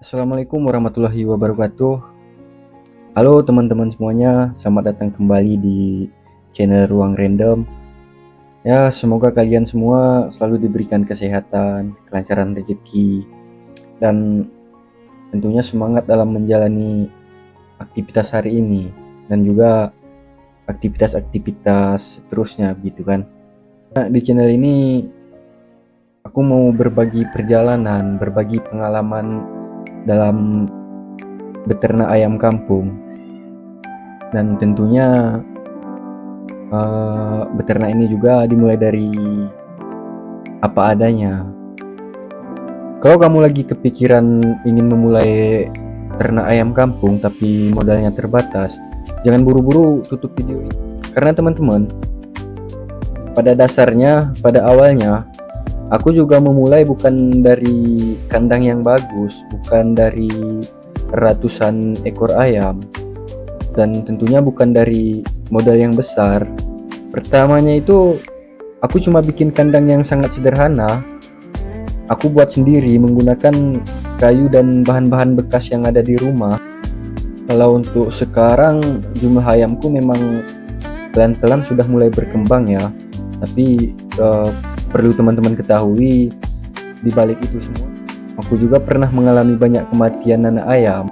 Assalamualaikum warahmatullahi wabarakatuh. Halo teman-teman semuanya, selamat datang kembali di channel Ruang Random. Ya, semoga kalian semua selalu diberikan kesehatan, kelancaran rezeki, dan tentunya semangat dalam menjalani aktivitas hari ini dan juga aktivitas-aktivitas seterusnya gitu kan. Nah, di channel ini aku mau berbagi perjalanan, berbagi pengalaman dalam beternak ayam kampung, dan tentunya beternak ini juga dimulai dari apa adanya. Kalau kamu lagi kepikiran ingin memulai ternak ayam kampung tapi modalnya terbatas, jangan buru-buru tutup video ini, karena teman-teman, pada dasarnya, pada awalnya aku juga memulai bukan dari kandang yang bagus, bukan dari ratusan ekor ayam, dan tentunya bukan dari modal yang besar. Pertamanya itu aku cuma bikin kandang yang sangat sederhana. Aku buat sendiri menggunakan kayu dan bahan-bahan bekas yang ada di rumah. Kalau untuk sekarang jumlah ayamku memang pelan-pelan sudah mulai berkembang ya, tapi perlu teman-teman ketahui, di balik itu semua aku juga pernah mengalami banyak kematian anak ayam,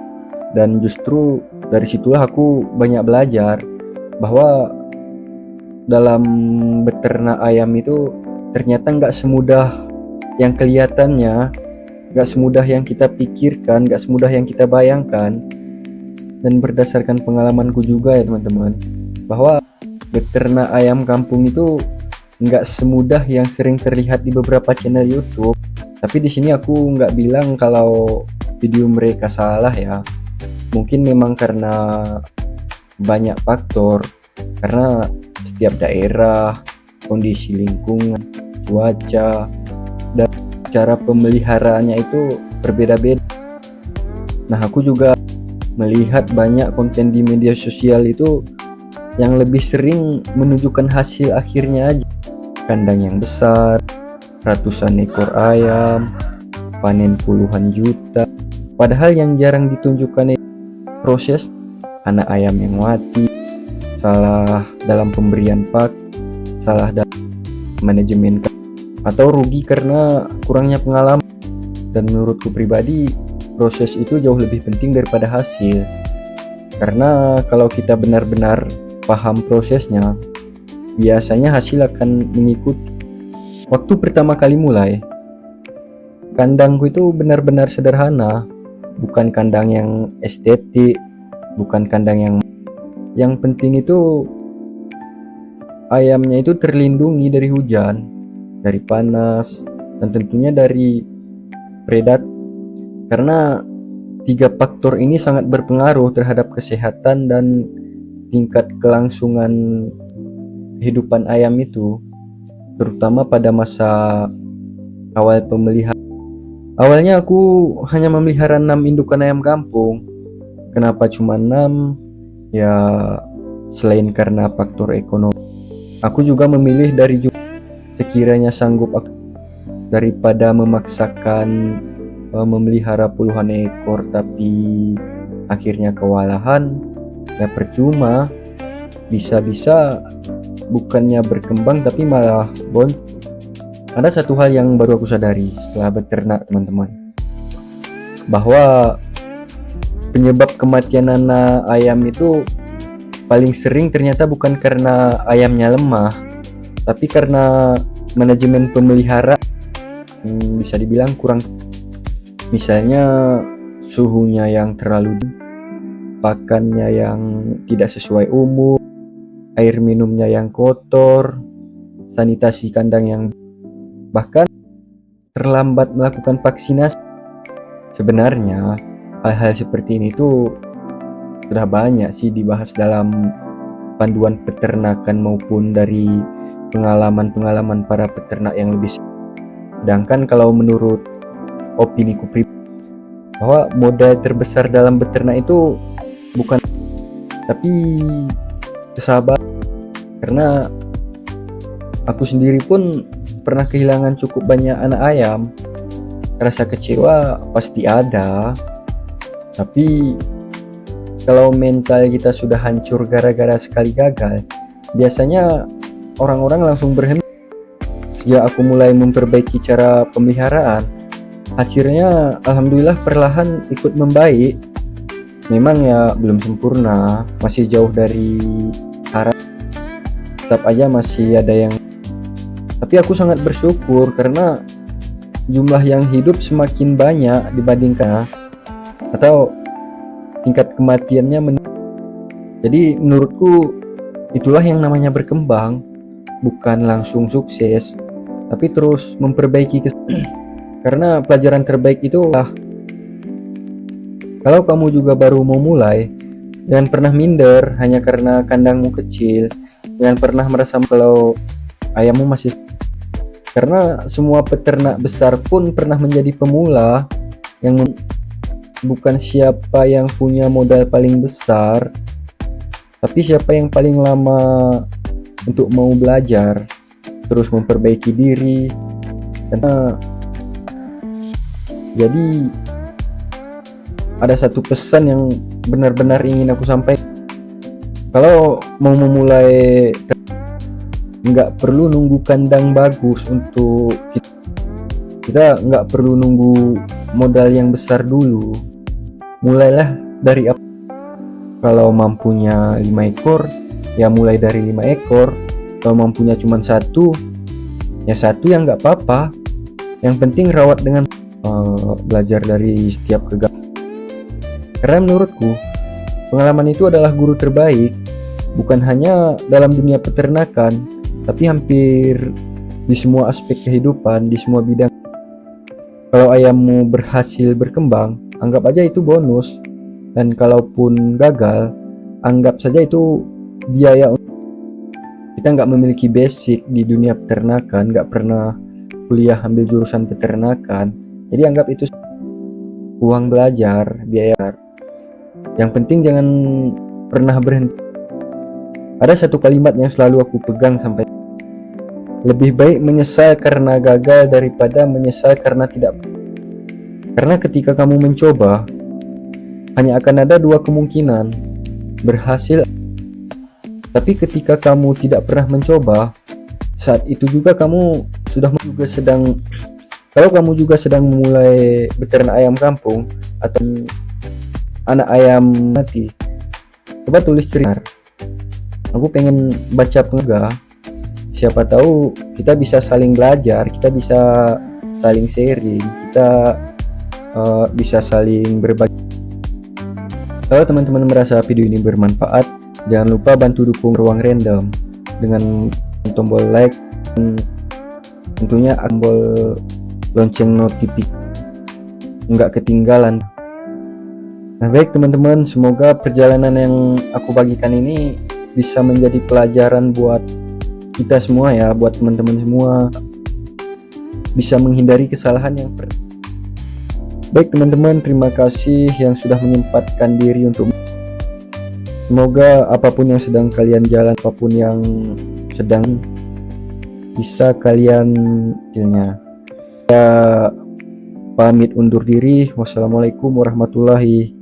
dan justru dari situlah aku banyak belajar bahwa dalam beternak ayam itu ternyata nggak semudah yang kelihatannya, nggak semudah yang kita pikirkan, nggak semudah yang kita bayangkan. Dan berdasarkan pengalamanku juga ya teman-teman, bahwa beternak ayam kampung itu nggak semudah yang sering terlihat di beberapa channel YouTube. Tapi di sini aku nggak bilang kalau video mereka salah ya. Mungkin memang karena banyak faktor, karena setiap daerah, kondisi lingkungan, cuaca, dan cara pemeliharaannya itu berbeda-beda. Nah, aku juga melihat banyak konten di media sosial itu yang lebih sering menunjukkan hasil akhirnya aja. Kandang yang besar, ratusan ekor ayam, panen puluhan juta. Padahal yang jarang ditunjukkan itu proses anak ayam yang mati, salah dalam pemberian pakan, salah dalam manajemen, atau rugi karena kurangnya pengalaman. Dan menurutku pribadi, proses itu jauh lebih penting daripada hasil. Karena kalau kita benar-benar paham prosesnya, biasanya hasil akan mengikuti. Waktu pertama kali mulai, kandangku itu benar-benar sederhana, bukan kandang yang estetik, bukan kandang yang penting itu ayamnya itu terlindungi dari hujan, dari panas, dan tentunya dari predator. Karena 3 faktor ini sangat berpengaruh terhadap kesehatan dan tingkat kelangsungan kehidupan ayam itu, terutama pada masa awal pemeliharaan. Awalnya aku hanya memelihara 6 indukan ayam kampung. Kenapa cuma 6? Ya, selain karena faktor ekonomi, aku juga memilih dari sekiranya sanggup aku, daripada memaksakan memelihara puluhan ekor tapi akhirnya kewalahan. Ya percuma, bisa-bisa bukannya berkembang tapi malah Ada satu hal yang baru aku sadari setelah beternak teman-teman, bahwa penyebab kematian anak ayam itu paling sering ternyata bukan karena ayamnya lemah, tapi karena manajemen pemelihara bisa dibilang kurang. Misalnya suhunya yang terlalu dingin, pakannya yang tidak sesuai umur, air minumnya yang kotor, sanitasi kandang yang, bahkan terlambat melakukan vaksinasi. Sebenarnya hal-hal seperti ini tuh sudah banyak sih dibahas dalam panduan peternakan maupun dari pengalaman-pengalaman para peternak yang lebih. Sedangkan kalau menurut opini ku pribadi, bahwa modal terbesar dalam beternak itu bukan, tapi kesabaran. Karena aku sendiri pun pernah kehilangan cukup banyak anak ayam. Rasa kecewa pasti ada, Tapi kalau mental kita sudah hancur gara-gara sekali gagal, biasanya orang-orang langsung berhenti. Sejak aku mulai memperbaiki cara pemeliharaan, hasilnya alhamdulillah perlahan ikut membaik. Memang ya belum sempurna, masih jauh dari arah, tetap aja masih ada yang, tapi aku sangat bersyukur karena jumlah yang hidup semakin banyak dibandingkan, atau tingkat kematiannya jadi menurutku itulah yang namanya berkembang, bukan langsung sukses tapi terus memperbaiki karena pelajaran terbaik itu kalau kamu juga baru mau mulai, jangan pernah minder hanya karena kandangmu kecil. Jangan pernah merasa kalau ayammu masih, karena semua peternak besar pun pernah menjadi pemula. Yang bukan siapa yang punya modal paling besar, tapi siapa yang paling lama untuk mau belajar, terus memperbaiki diri. Karena jadi ada satu pesan yang benar-benar ingin aku sampaikan. Kalau mau memulai, nggak perlu nunggu kandang bagus untuk kita nggak perlu nunggu modal yang besar dulu. Mulailah dari apa? Kalau mampunya 5 ekor, ya mulai dari 5 ekor. Kalau mampunya cuma satu, ya satu yang nggak apa-apa. Yang penting rawat dengan belajar dari setiap kegagalan. Karena menurutku pengalaman itu adalah guru terbaik, bukan hanya dalam dunia peternakan, tapi hampir di semua aspek kehidupan, di semua bidang. Kalau ayammu berhasil berkembang, anggap aja itu bonus. Dan kalaupun gagal, anggap saja itu biaya. Kita nggak memiliki basic di dunia peternakan, nggak pernah kuliah ambil jurusan peternakan, jadi anggap itu uang belajar, biaya. Yang penting jangan pernah berhenti. Ada satu kalimat yang selalu aku pegang sampai, lebih baik menyesal karena gagal daripada menyesal karena tidak. Karena ketika kamu mencoba, hanya akan ada dua kemungkinan, berhasil. Tapi ketika kamu tidak pernah mencoba, saat itu juga kamu kalau kamu juga sedang memulai beternak ayam kampung atau anak ayam mati, coba tulis cerita. Aku pengen baca penggah. Siapa tahu kita bisa saling belajar, kita bisa saling sharing, kita bisa saling berbagi. Kalau teman-teman merasa video ini bermanfaat, jangan lupa bantu dukung Ruang Random dengan tombol like dan tentunya tombol lonceng notifikasi nggak ketinggalan. Nah baik teman-teman, semoga perjalanan yang aku bagikan ini bisa menjadi pelajaran buat kita semua ya, buat teman-teman semua, bisa menghindari kesalahan yang baik teman-teman. Terima kasih yang sudah menyempatkan diri untuk. Semoga apapun yang sedang kalian jalan, apapun yang sedang bisa kalian hasilnya. Ya pamit undur diri. Wassalamualaikum warahmatullahi